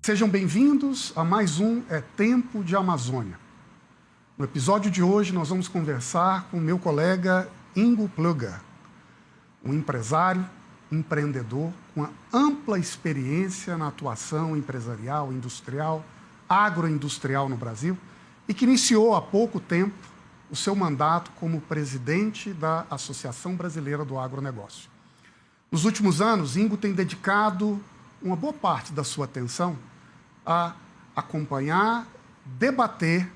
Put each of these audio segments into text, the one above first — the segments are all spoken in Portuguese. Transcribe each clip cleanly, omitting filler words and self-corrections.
Sejam bem-vindos a mais um É Tempo de Amazônia. No episódio de hoje, nós vamos conversar com meu colega Ingo Plöger, um empresário, empreendedor com uma ampla experiência na atuação empresarial, industrial, agroindustrial no Brasil e que iniciou há pouco tempo o seu mandato como presidente da Associação Brasileira do Agronegócio. Nos últimos anos, Ingo tem dedicado uma boa parte da sua atenção a acompanhar, debater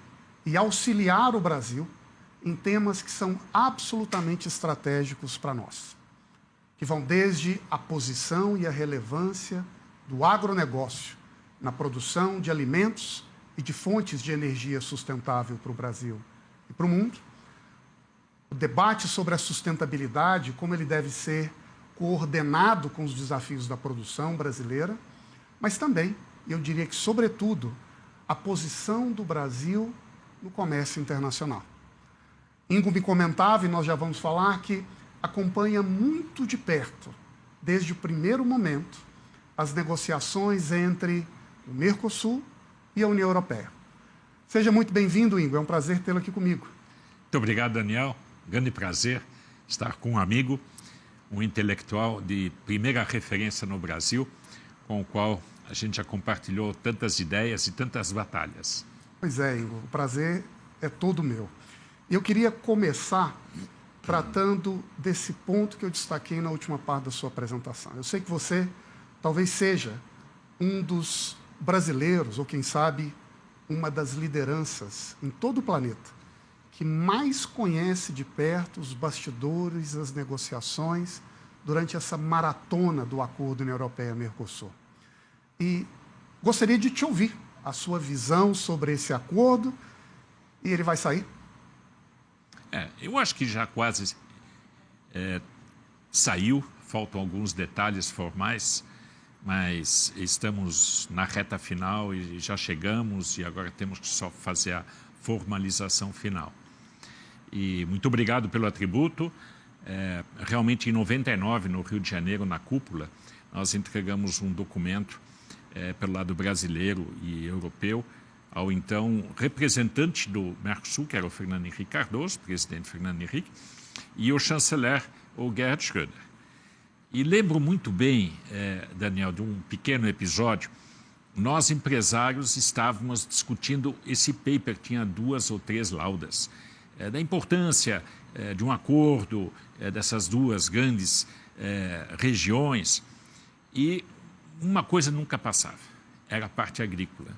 e auxiliar o Brasil em temas que são absolutamente estratégicos para nós, que vão desde a posição e a relevância do agronegócio na produção de alimentos e de fontes de energia sustentável para o Brasil e para o mundo, o debate sobre a sustentabilidade, como ele deve ser coordenado com os desafios da produção brasileira, mas também, e eu diria que, sobretudo, a posição do Brasil no comércio internacional. Ingo me comentava, e nós já vamos falar, que acompanha muito de perto, desde o primeiro momento, as negociações entre o Mercosul e a União Europeia. Seja muito bem-vindo, Ingo, é um prazer tê-lo aqui comigo. Muito obrigado, Daniel. Grande prazer estar com um amigo, um intelectual de primeira referência no Brasil, com o qual a gente já compartilhou tantas ideias e tantas batalhas. Pois é, Ingo, o prazer é todo meu. Eu queria começar tratando desse ponto que eu destaquei na última parte da sua apresentação. Eu sei que você talvez seja um dos brasileiros, ou quem sabe, uma das lideranças em todo o planeta, que mais conhece de perto os bastidores, as negociações durante essa maratona do Acordo União Europeia-Mercosul. E gostaria de te ouvir, a sua visão sobre esse acordo, e ele vai sair? Eu acho que já quase saiu, faltam alguns detalhes formais, mas estamos na reta final e já chegamos e agora temos que só fazer a formalização final. E muito obrigado pelo atributo. Realmente, em 99, no Rio de Janeiro, na cúpula, nós entregamos um documento pelo lado brasileiro e europeu ao então representante do Mercosul, que era o Fernando Henrique Cardoso, presidente Fernando Henrique, e o chanceler, o Gerhard Schröder. E lembro muito bem, Daniel, de um pequeno episódio. Nós, empresários, estávamos discutindo esse paper, tinha 2 ou 3 laudas, da importância de um acordo dessas 2 grandes regiões, e uma coisa nunca passava, era a parte agrícola.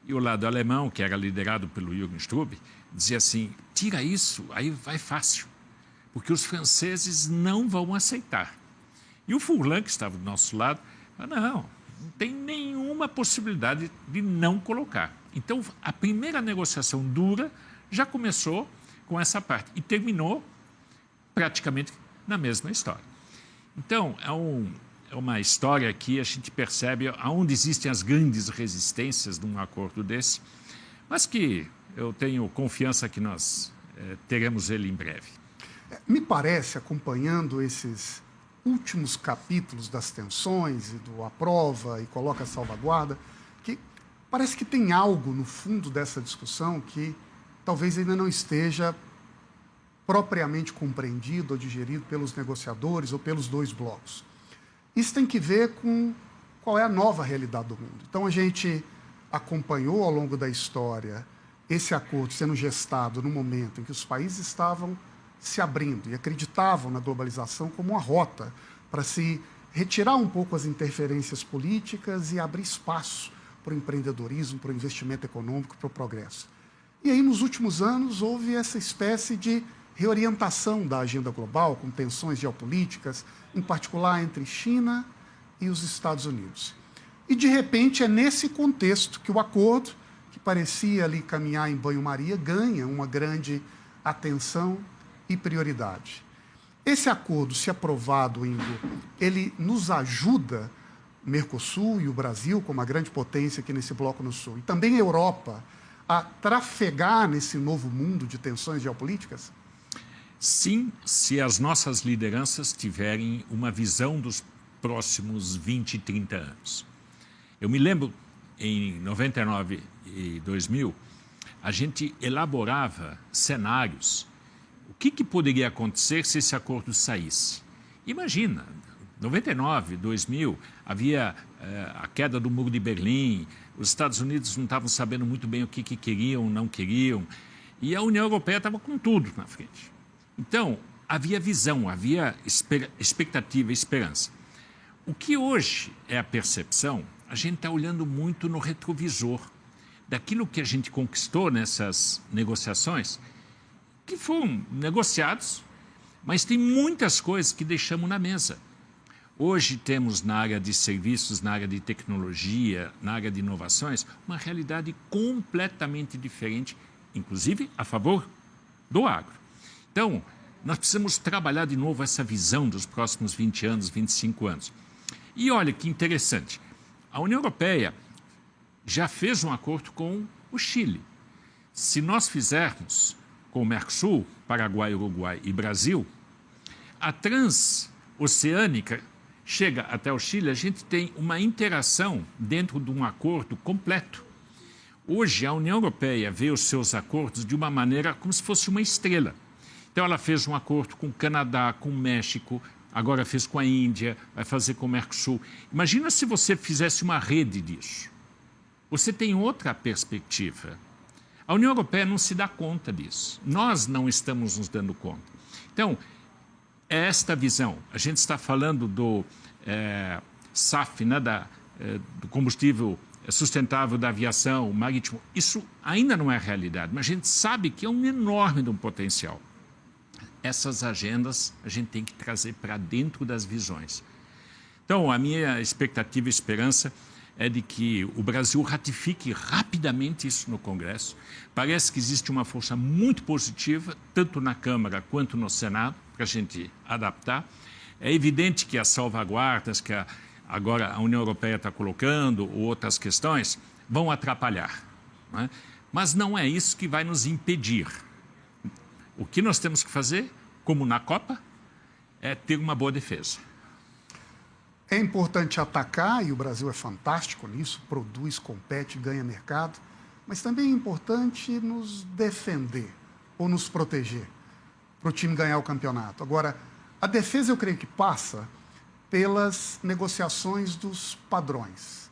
E o lado alemão, que era liderado pelo Jürgen Strube, dizia assim, tira isso, aí vai fácil, porque os franceses não vão aceitar. E o Furlan, que estava do nosso lado, falou, não tem nenhuma possibilidade de não colocar. Então, a primeira negociação dura já começou com essa parte e terminou praticamente na mesma história. Então, é uma história que a gente percebe aonde existem as grandes resistências de um acordo desse, mas que eu tenho confiança que nós teremos ele em breve. Me parece, acompanhando esses últimos capítulos das tensões e do aprova e coloca a salvaguarda, que parece que tem algo no fundo dessa discussão que talvez ainda não esteja propriamente compreendido ou digerido pelos negociadores ou pelos 2 blocos. Isso tem que ver com qual é a nova realidade do mundo. Então, a gente acompanhou ao longo da história esse acordo sendo gestado no momento em que os países estavam se abrindo e acreditavam na globalização como uma rota para se retirar um pouco as interferências políticas e abrir espaço para o empreendedorismo, para o investimento econômico, para o progresso. E aí, nos últimos anos, houve essa espécie de reorientação da agenda global, com tensões geopolíticas, em particular entre China e os Estados Unidos. E, de repente, é nesse contexto que o acordo, que parecia ali caminhar em banho-maria, ganha uma grande atenção e prioridade. Esse acordo, se aprovado, Ingo, ele nos ajuda, o Mercosul e o Brasil, como a grande potência aqui nesse bloco no Sul, e também a Europa, a trafegar nesse novo mundo de tensões geopolíticas? Sim, se as nossas lideranças tiverem uma visão dos próximos 20, 30 anos. Eu me lembro em 99 e 2000, a gente elaborava cenários. O que poderia acontecer se esse acordo saísse? Imagina, 99, 2000, havia a queda do Muro de Berlim, os Estados Unidos não estavam sabendo muito bem o que queriam ou não queriam, e a União Europeia estava com tudo na frente. Então, havia visão, havia expectativa, esperança. O que hoje é a percepção, a gente está olhando muito no retrovisor daquilo que a gente conquistou nessas negociações, que foram negociados, mas tem muitas coisas que deixamos na mesa. Hoje temos na área de serviços, na área de tecnologia, na área de inovações, uma realidade completamente diferente, inclusive a favor do agro. Então, nós precisamos trabalhar de novo essa visão dos próximos 20 anos, 25 anos. E olha que interessante, a União Europeia já fez um acordo com o Chile. Se nós fizermos com o Mercosul, Paraguai, Uruguai e Brasil, a transoceânica chega até o Chile, a gente tem uma interação dentro de um acordo completo. Hoje, a União Europeia vê os seus acordos de uma maneira como se fosse uma estrela. Então, ela fez um acordo com o Canadá, com o México, agora fez com a Índia, vai fazer com o Mercosul. Imagina se você fizesse uma rede disso. Você tem outra perspectiva. A União Europeia não se dá conta disso. Nós não estamos nos dando conta. Então, é esta visão. A gente está falando do SAF, né, do combustível sustentável da aviação, marítimo. Isso ainda não é realidade, mas a gente sabe que é um enorme de um potencial. Essas agendas a gente tem que trazer para dentro das visões. Então, a minha expectativa e esperança é de que o Brasil ratifique rapidamente isso no Congresso. Parece que existe uma força muito positiva, tanto na Câmara quanto no Senado, para a gente adaptar. É evidente que as salvaguardas que agora a União Europeia está colocando, ou outras questões, vão atrapalhar, não é? Mas não é isso que vai nos impedir. O que nós temos que fazer, como na Copa, é ter uma boa defesa. É importante atacar, e o Brasil é fantástico nisso, produz, compete, ganha mercado, mas também é importante nos defender ou nos proteger para o time ganhar o campeonato. Agora, a defesa eu creio que passa pelas negociações dos padrões.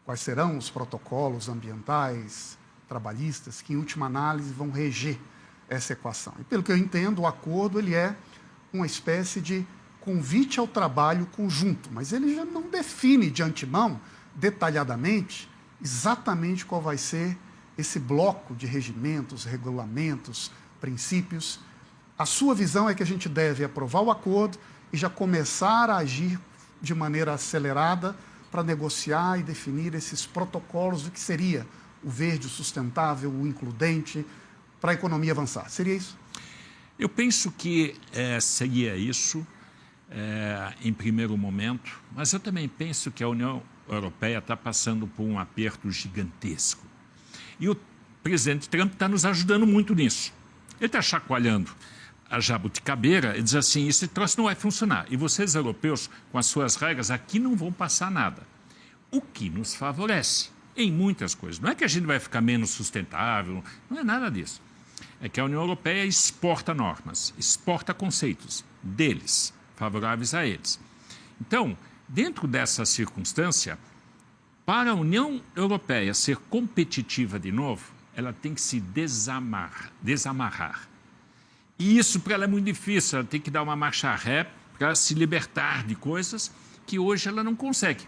Quais serão os protocolos ambientais, trabalhistas, que em última análise vão reger essa equação. E pelo que eu entendo, o acordo ele é uma espécie de convite ao trabalho conjunto, mas ele já não define de antemão, detalhadamente, exatamente qual vai ser esse bloco de regimentos, regulamentos, princípios. A sua visão é que a gente deve aprovar o acordo e já começar a agir de maneira acelerada para negociar e definir esses protocolos do que seria o verde, o sustentável, o includente, para a economia avançar. Seria isso? Eu penso que seria isso. Em primeiro momento, mas eu também penso que a União Europeia está passando por um aperto gigantesco. E o presidente Trump está nos ajudando muito nisso. Ele está chacoalhando a jabuticabeira e diz assim, esse troço não vai funcionar. E vocês, europeus, com as suas regras, aqui não vão passar nada. O que nos favorece em muitas coisas. Não é que a gente vai ficar menos sustentável, não é nada disso. É que a União Europeia exporta normas, exporta conceitos deles, favoráveis a eles. Então, dentro dessa circunstância, para a União Europeia ser competitiva de novo, ela tem que se desamarrar. E isso para ela é muito difícil, ela tem que dar uma marcha ré para se libertar de coisas que hoje ela não consegue.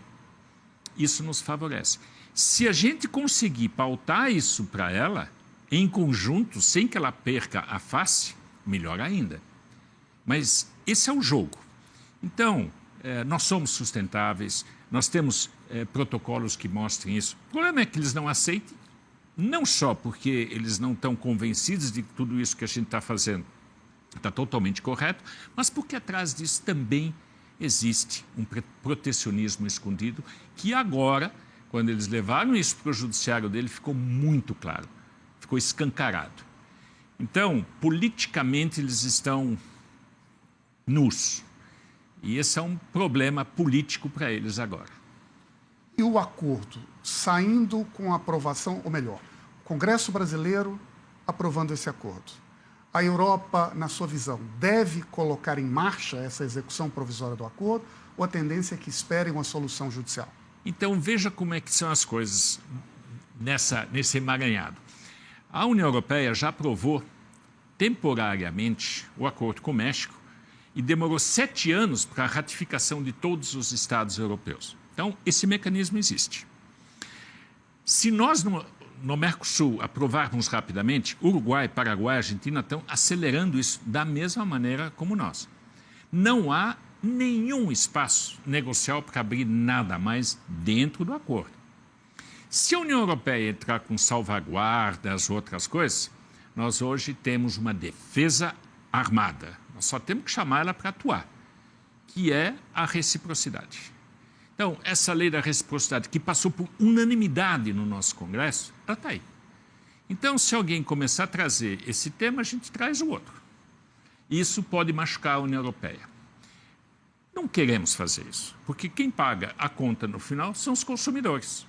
Isso nos favorece. Se a gente conseguir pautar isso para ela, em conjunto, sem que ela perca a face, melhor ainda. Mas esse é o jogo. Então, nós somos sustentáveis, nós temos protocolos que mostrem isso. O problema é que eles não aceitem, não só porque eles não estão convencidos de que tudo isso que a gente está fazendo está totalmente correto, mas porque atrás disso também existe um protecionismo escondido que agora, quando eles levaram isso para o judiciário dele, ficou muito claro, ficou escancarado. Então, politicamente, eles estão nus. E esse é um problema político para eles agora. E o acordo saindo com a aprovação, ou melhor, o Congresso brasileiro aprovando esse acordo. A Europa, na sua visão, deve colocar em marcha essa execução provisória do acordo ou a tendência é que esperem uma solução judicial? Então, veja como é que são as coisas nesse emaranhado. A União Europeia já aprovou temporariamente o acordo com o México e demorou 7 anos para a ratificação de todos os Estados europeus. Então, esse mecanismo existe. Se nós, no Mercosul, aprovarmos rapidamente, Uruguai, Paraguai e Argentina estão acelerando isso da mesma maneira como nós. Não há nenhum espaço negocial para abrir nada mais dentro do acordo. Se a União Europeia entrar com salvaguardas, outras coisas, nós hoje temos uma defesa armada. Nós só temos que chamar ela para atuar, que é a reciprocidade. Então, essa lei da reciprocidade, que passou por unanimidade no nosso Congresso, ela está aí. Então, se alguém começar a trazer esse tema, a gente traz o outro. Isso pode machucar a União Europeia. Não queremos fazer isso, porque quem paga a conta no final são os consumidores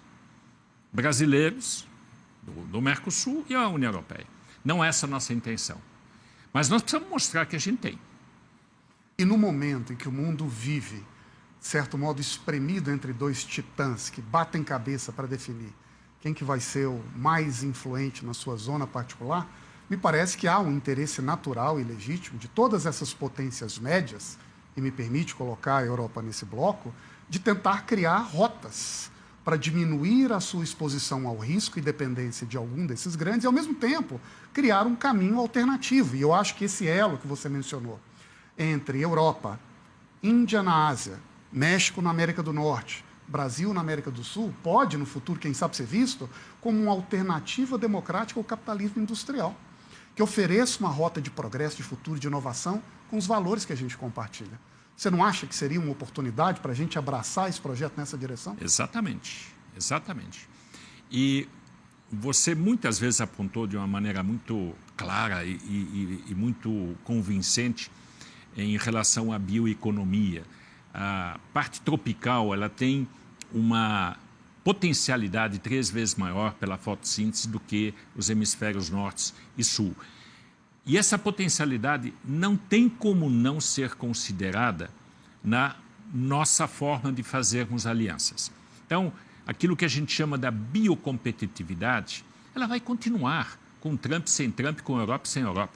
brasileiros, do Mercosul e a União Europeia. Não é essa a nossa intenção. Mas nós precisamos mostrar que a gente tem. E no momento em que o mundo vive, de certo modo, espremido entre dois titãs que batem cabeça para definir quem que vai ser o mais influente na sua zona particular, me parece que há um interesse natural e legítimo de todas essas potências médias, e me permite colocar a Europa nesse bloco, de tentar criar rotas para diminuir a sua exposição ao risco e dependência de algum desses grandes e, ao mesmo tempo, criar um caminho alternativo. E eu acho que esse elo que você mencionou, entre Europa, Índia na Ásia, México na América do Norte, Brasil na América do Sul, pode, no futuro, quem sabe, ser visto como uma alternativa democrática ao capitalismo industrial, que ofereça uma rota de progresso, de futuro, de inovação, com os valores que a gente compartilha. Você não acha que seria uma oportunidade para a gente abraçar esse projeto nessa direção? Exatamente, exatamente. E você muitas vezes apontou de uma maneira muito clara e muito convincente em relação à bioeconomia. A parte tropical, ela tem uma potencialidade 3 vezes maior pela fotossíntese do que os hemisférios norte e sul. E essa potencialidade não tem como não ser considerada na nossa forma de fazermos alianças. Então, aquilo que a gente chama da biocompetitividade, ela vai continuar com Trump, sem Trump, com Europa, sem Europa.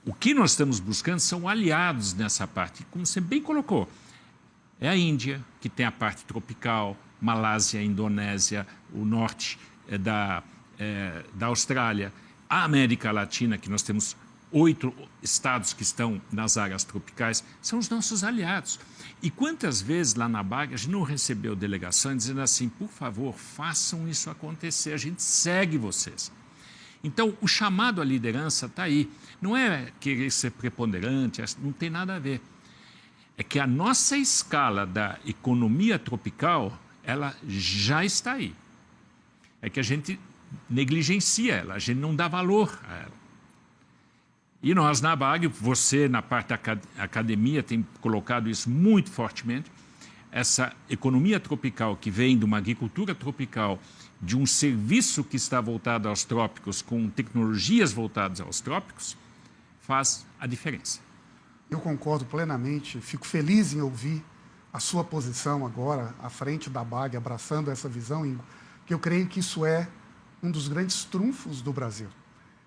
O que nós estamos buscando são aliados nessa parte. Como você bem colocou, é a Índia, que tem a parte tropical, Malásia, Indonésia, o norte da Austrália, a América Latina, que nós temos 8 estados que estão nas áreas tropicais, são os nossos aliados. E quantas vezes lá na BAG a gente não recebeu delegações dizendo assim, por favor, façam isso acontecer, a gente segue vocês. Então, o chamado à liderança está aí. Não é querer ser preponderante, não tem nada a ver. É que a nossa escala da economia tropical, ela já está aí. É que a gente negligencia ela, a gente não dá valor a ela. E nós, na BAG, você, na parte da academia, tem colocado isso muito fortemente, essa economia tropical que vem de uma agricultura tropical, de um serviço que está voltado aos trópicos, com tecnologias voltadas aos trópicos, faz a diferença. Eu concordo plenamente, fico feliz em ouvir a sua posição agora, à frente da BAG, abraçando essa visão, Ingo, que eu creio que isso é um dos grandes trunfos do Brasil.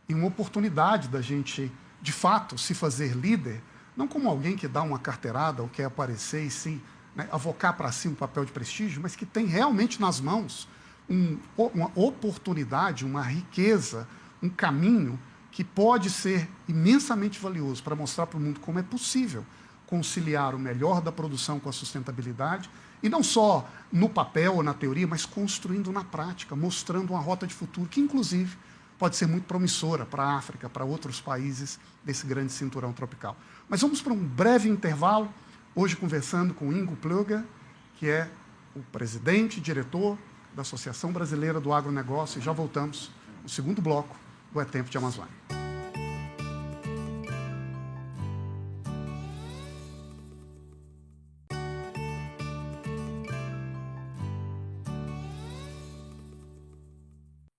E uma oportunidade da gente, de fato, se fazer líder, não como alguém que dá uma carteirada ou quer aparecer e se avocar para si um papel de prestígio, mas que tem realmente nas mãos uma oportunidade, uma riqueza, um caminho que pode ser imensamente valioso para mostrar para o mundo como é possível conciliar o melhor da produção com a sustentabilidade, e não só no papel ou na teoria, mas construindo na prática, mostrando uma rota de futuro que, inclusive, pode ser muito promissora para a África, para outros países desse grande cinturão tropical. Mas vamos para um breve intervalo, hoje conversando com Ingo Plöger, que é o presidente e diretor da Associação Brasileira do Agronegócio, e já voltamos no segundo bloco do É Tempo de Amazônia.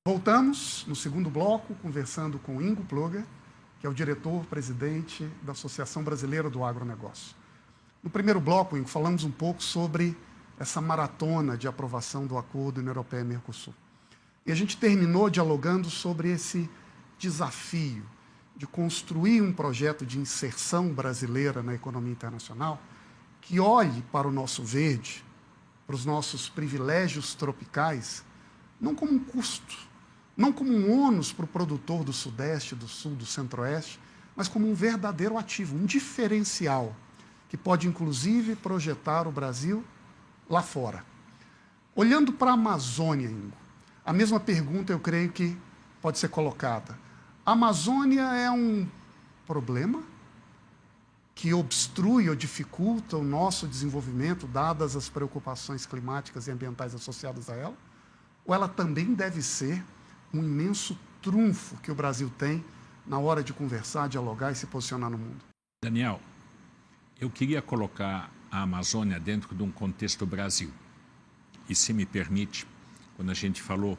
Voltamos no segundo bloco, conversando com Ingo Plöger, que é o diretor-presidente da Associação Brasileira do Agronegócio. No primeiro bloco, Ingo, falamos um pouco sobre essa maratona de aprovação do Acordo União Europeia-Mercosul. E a gente terminou dialogando sobre esse desafio de construir um projeto de inserção brasileira na economia internacional que olhe para o nosso verde, para os nossos privilégios tropicais, não como um custo, não como um ônus para o produtor do Sudeste, do Sul, do Centro-Oeste, mas como um verdadeiro ativo, um diferencial, que pode, inclusive, projetar o Brasil lá fora. Olhando para a Amazônia, Ingo, a mesma pergunta eu creio que pode ser colocada. A Amazônia é um problema que obstrui ou dificulta o nosso desenvolvimento, dadas as preocupações climáticas e ambientais associadas a ela? Ou ela também deve ser um imenso trunfo que o Brasil tem na hora de conversar, dialogar e se posicionar no mundo? Daniel, eu queria colocar a Amazônia dentro de um contexto Brasil. E, se me permite, quando a gente falou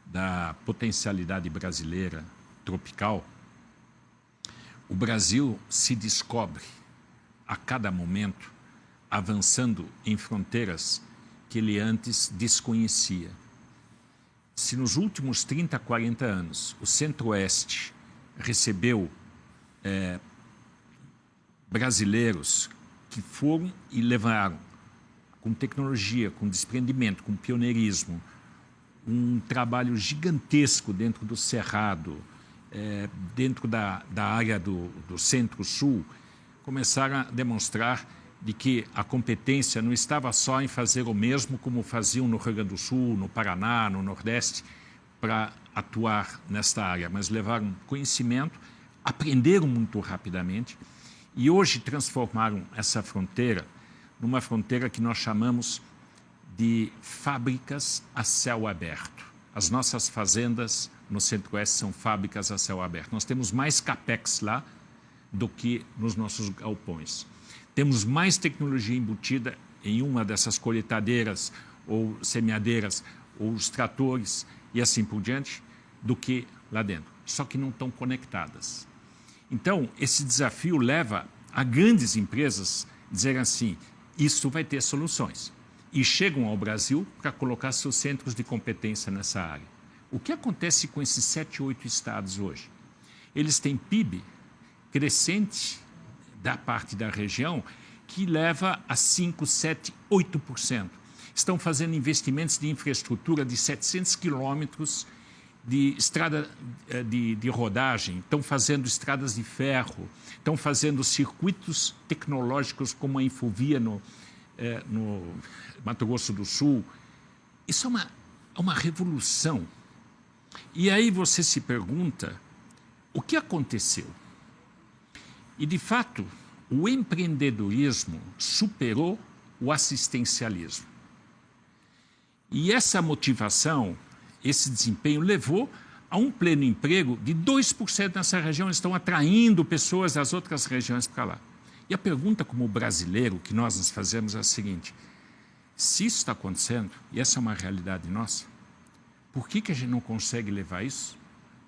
da potencialidade brasileira tropical, o Brasil se descobre a cada momento avançando em fronteiras que ele antes desconhecia. Se nos últimos 30, 40 anos o Centro-Oeste recebeu brasileiros que foram e levaram com tecnologia, com desprendimento, com pioneirismo, um trabalho gigantesco dentro do Cerrado, dentro da área do Centro-Sul, começaram a demonstrar de que a competência não estava só em fazer o mesmo como faziam no Rio Grande do Sul, no Paraná, no Nordeste, para atuar nesta área, mas levaram conhecimento, aprenderam muito rapidamente e hoje transformaram essa fronteira numa fronteira que nós chamamos de fábricas a céu aberto. As nossas fazendas no Centro-Oeste são fábricas a céu aberto. Nós temos mais capex lá do que nos nossos galpões. Temos mais tecnologia embutida em uma dessas colheitadeiras ou semeadeiras ou os tratores e assim por diante do que lá dentro. Só que não estão conectadas. Então, esse desafio leva a grandes empresas dizer assim, isso vai ter soluções. E chegam ao Brasil para colocar seus centros de competência nessa área. O que acontece com esses 7, 8 estados hoje? Eles têm PIB crescente da parte da região que leva a 5, 7, 8%. Estão fazendo investimentos de infraestrutura de 700 quilômetros de estrada de rodagem, estão fazendo estradas de ferro, estão fazendo circuitos tecnológicos como a Infovia no Mato Grosso do Sul. Isso é uma revolução. E aí você se pergunta, o que aconteceu? E, de fato, o empreendedorismo superou o assistencialismo. E essa motivação, esse desempenho, levou a um pleno emprego de 2% nessa região. Eles estão atraindo pessoas das outras regiões para lá. E a pergunta como brasileiro que nós nos fazemos é a seguinte, se isso está acontecendo, e essa é uma realidade nossa, por que a gente não consegue levar isso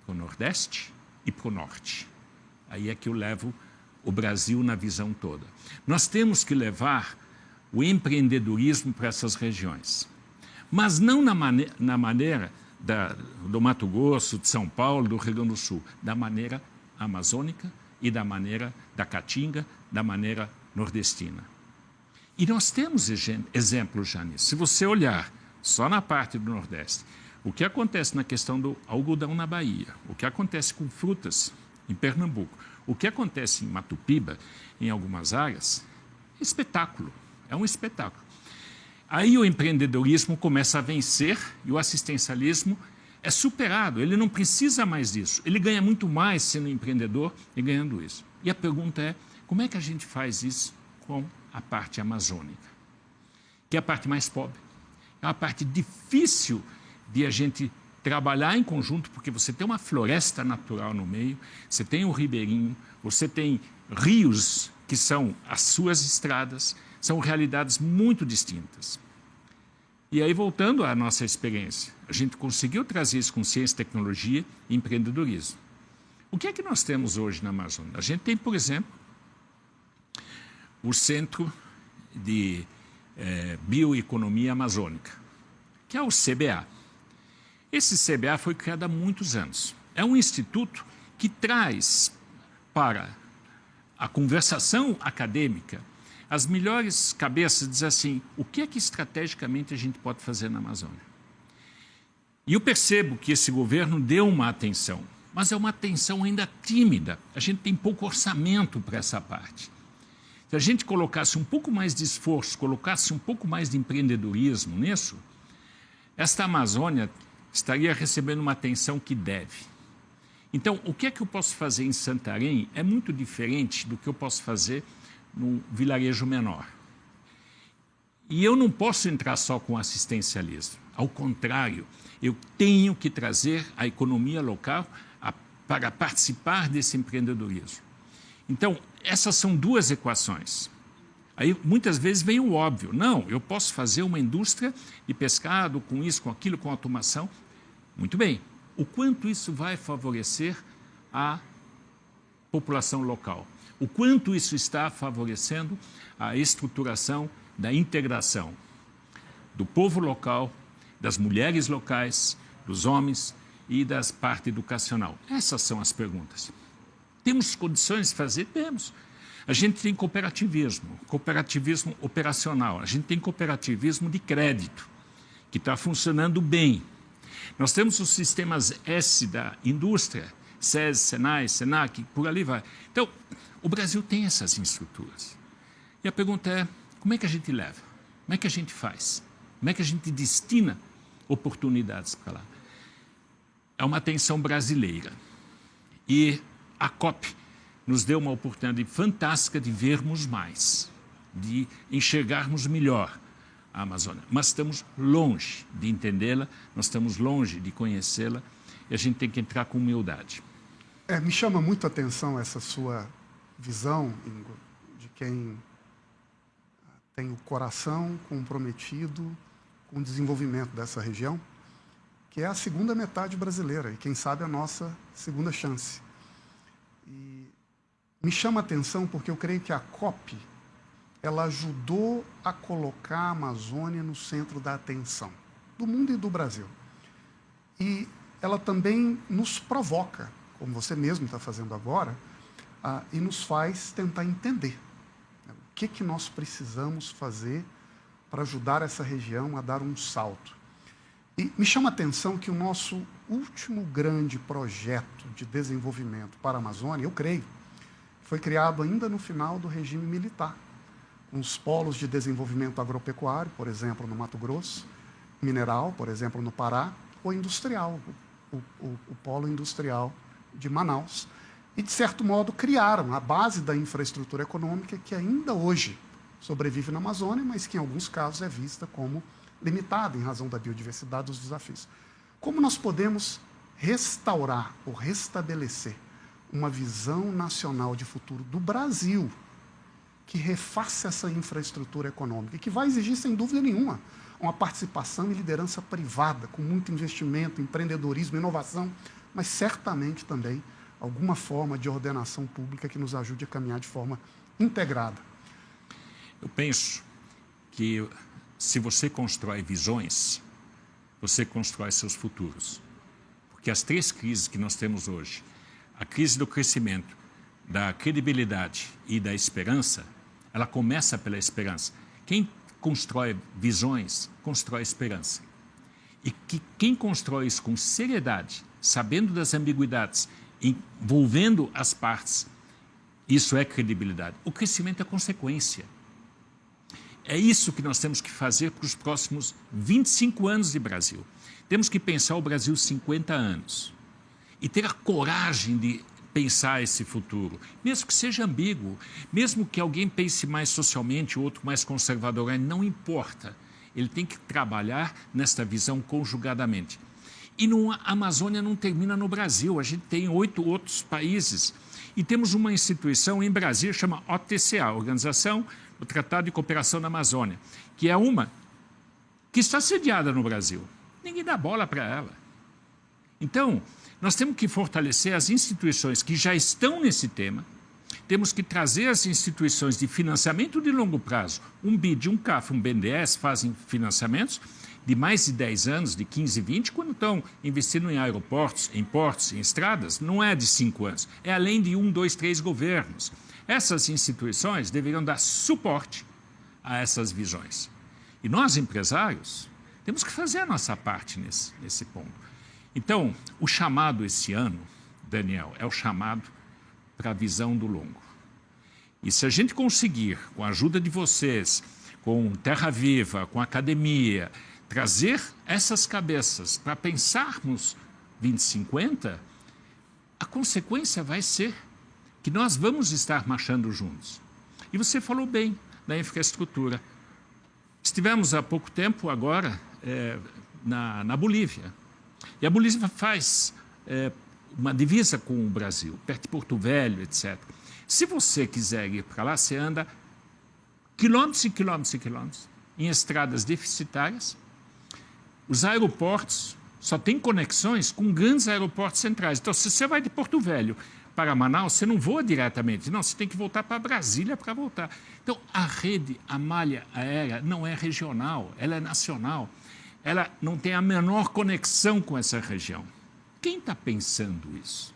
para o Nordeste e para o Norte? Aí é que eu levo o Brasil na visão toda. Nós temos que levar o empreendedorismo para essas regiões, mas não na maneira do Mato Grosso, de São Paulo, do Rio Grande do Sul, da maneira amazônica e da maneira da Caatinga, da maneira nordestina. E nós temos exemplos já nisso. Se você olhar só na parte do Nordeste, o que acontece na questão do algodão na Bahia, o que acontece com frutas em Pernambuco, o que acontece em Matopiba, em algumas áreas, é espetáculo, é um espetáculo. Aí o empreendedorismo começa a vencer e o assistencialismo é superado, ele não precisa mais disso, ele ganha muito mais sendo empreendedor e ganhando isso. E a pergunta é, como é que a gente faz isso com a parte amazônica? Que é a parte mais pobre, é a parte difícil de a gente trabalhar em conjunto, porque você tem uma floresta natural no meio, você tem um ribeirinho, você tem rios que são as suas estradas, são realidades muito distintas. E aí, voltando à nossa experiência, a gente conseguiu trazer isso com ciência, tecnologia e empreendedorismo. O que é que nós temos hoje na Amazônia? A gente tem, por exemplo, o Centro de Bioeconomia Amazônica, que é o CBA. Esse CBA foi criado há muitos anos. É um instituto que traz para a conversação acadêmica as melhores cabeças, diz assim, o que é que estrategicamente a gente pode fazer na Amazônia? E eu percebo que esse governo deu uma atenção, mas é uma atenção ainda tímida. A gente tem pouco orçamento para essa parte. Se a gente colocasse um pouco mais de esforço, colocasse um pouco mais de empreendedorismo nisso, esta Amazônia estaria recebendo uma atenção que deve. Então, o que é que eu posso fazer em Santarém é muito diferente do que eu posso fazer no vilarejo menor. E eu não posso entrar só com assistencialismo. Ao contrário, eu tenho que trazer a economia local para participar desse empreendedorismo. Então, essas são duas equações. Aí, muitas vezes, vem o óbvio. Não, eu posso fazer uma indústria de pescado com isso, com aquilo, com automação. Muito bem. O quanto isso vai favorecer a população local? O quanto isso está favorecendo a estruturação da integração do povo local, das mulheres locais, dos homens e da parte educacional? Essas são as perguntas. Temos condições de fazer? Temos. A gente tem cooperativismo operacional, a gente tem cooperativismo de crédito, que está funcionando bem. Nós temos os sistemas S da indústria, SES, Senai, Senac, por ali vai. Então, o Brasil tem essas estruturas. E a pergunta é, como é que a gente leva? Como é que a gente faz? Como é que a gente destina oportunidades para lá? É uma atenção brasileira. E a COP nos deu uma oportunidade fantástica de vermos mais, de enxergarmos melhor a Amazônia. Mas estamos longe de entendê-la, nós estamos longe de conhecê-la e a gente tem que entrar com humildade. Me chama muito a atenção essa sua visão, Ingo, de quem tem o coração comprometido com o desenvolvimento dessa região, que é a segunda metade brasileira e, quem sabe, a nossa segunda chance. E me chama a atenção porque eu creio que a COP ela ajudou a colocar a Amazônia no centro da atenção do mundo e do Brasil. E ela também nos provoca, como você mesmo está fazendo agora, e nos faz tentar entender o que nós precisamos fazer para ajudar essa região a dar um salto. E me chama a atenção que o nosso último grande projeto de desenvolvimento para a Amazônia, eu creio, foi criado ainda no final do regime militar, com os polos de desenvolvimento agropecuário, por exemplo, no Mato Grosso, mineral, por exemplo, no Pará, ou industrial, o polo industrial de Manaus. E, de certo modo, criaram a base da infraestrutura econômica que ainda hoje sobrevive na Amazônia, mas que, em alguns casos, é vista como limitada em razão da biodiversidade dos desafios. Como nós podemos restaurar ou restabelecer uma visão nacional de futuro do Brasil que refaça essa infraestrutura econômica e que vai exigir, sem dúvida nenhuma, uma participação e liderança privada, com muito investimento, empreendedorismo, inovação, mas certamente também alguma forma de ordenação pública que nos ajude a caminhar de forma integrada. Eu penso que se você constrói visões, você constrói seus futuros. Porque as três crises que nós temos hoje, a crise do crescimento, da credibilidade e da esperança, ela começa pela esperança. Quem constrói visões, constrói esperança. E quem constrói isso com seriedade, sabendo das ambiguidades, envolvendo as partes, isso é credibilidade. O crescimento é consequência. É isso que nós temos que fazer para os próximos 25 anos de Brasil. Temos que pensar o Brasil 50 anos e ter a coragem de pensar esse futuro, mesmo que seja ambíguo, mesmo que alguém pense mais socialmente, o outro mais conservador, não importa. Ele tem que trabalhar nesta visão conjugadamente. E a Amazônia não termina no Brasil, a gente tem 8 outros países. E temos uma instituição em Brasília, chama OTCA, Organização do Tratado de Cooperação da Amazônia, que é uma que está sediada no Brasil. Ninguém dá bola para ela. Então, nós temos que fortalecer as instituições que já estão nesse tema, temos que trazer as instituições de financiamento de longo prazo. Um BID, um CAF, um BNDES fazem financiamentos de mais de 10 anos, de 15, 20, quando estão investindo em aeroportos, em portos, em estradas, não é de 5 anos, é além de 1, 2, 3 governos. Essas instituições deveriam dar suporte a essas visões. E nós, empresários, temos que fazer a nossa parte nesse ponto. Então, o chamado esse ano, Daniel, é o chamado para a visão do longo. E se a gente conseguir, com a ajuda de vocês, com Terra Viva, com a academia, trazer essas cabeças para pensarmos 2050, a consequência vai ser que nós vamos estar marchando juntos. E você falou bem da infraestrutura. Estivemos há pouco tempo agora na Bolívia. E a Bolívia faz uma divisa com o Brasil, perto de Porto Velho, etc. Se você quiser ir para lá, você anda quilômetros e quilômetros e quilômetros em estradas deficitárias. Os aeroportos só têm conexões com grandes aeroportos centrais. Então, se você vai de Porto Velho para Manaus, você não voa diretamente. Não, você tem que voltar para Brasília para voltar. Então, a rede, a malha aérea não é regional, ela é nacional. Ela não tem a menor conexão com essa região. Quem está pensando isso?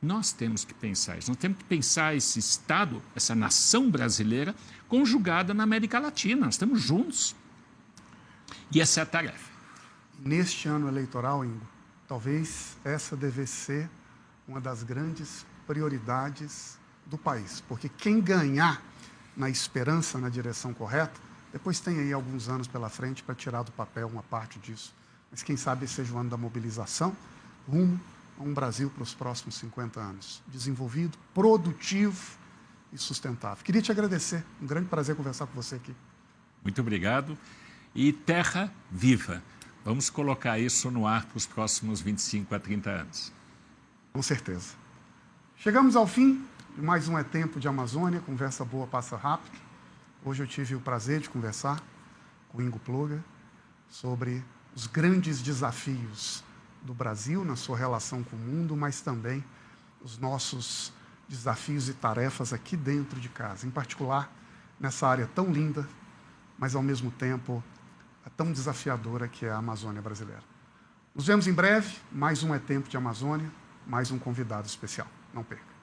Nós temos que pensar isso. Nós temos que pensar esse Estado, essa nação brasileira, conjugada na América Latina. Nós estamos juntos. E essa é a tarefa. Neste ano eleitoral, Ingo, talvez essa devesse ser uma das grandes prioridades do país. Porque quem ganhar na esperança, na direção correta, depois tem aí alguns anos pela frente para tirar do papel uma parte disso. Mas quem sabe esse seja o ano da mobilização, rumo a um Brasil para os próximos 50 anos. Desenvolvido, produtivo e sustentável. Queria te agradecer. Um grande prazer conversar com você aqui. Muito obrigado. E Terra Viva. Vamos colocar isso no ar para os próximos 25 a 30 anos. Com certeza. Chegamos ao fim de mais um É Tempo de Amazônia. Conversa boa passa rápido. Hoje eu tive o prazer de conversar com o Ingo Plöger sobre os grandes desafios do Brasil na sua relação com o mundo, mas também os nossos desafios e tarefas aqui dentro de casa, em particular nessa área tão linda, mas ao mesmo tempo tão desafiadora que é a Amazônia brasileira. Nos vemos em breve, mais um É Tempo de Amazônia, mais um convidado especial. Não perca.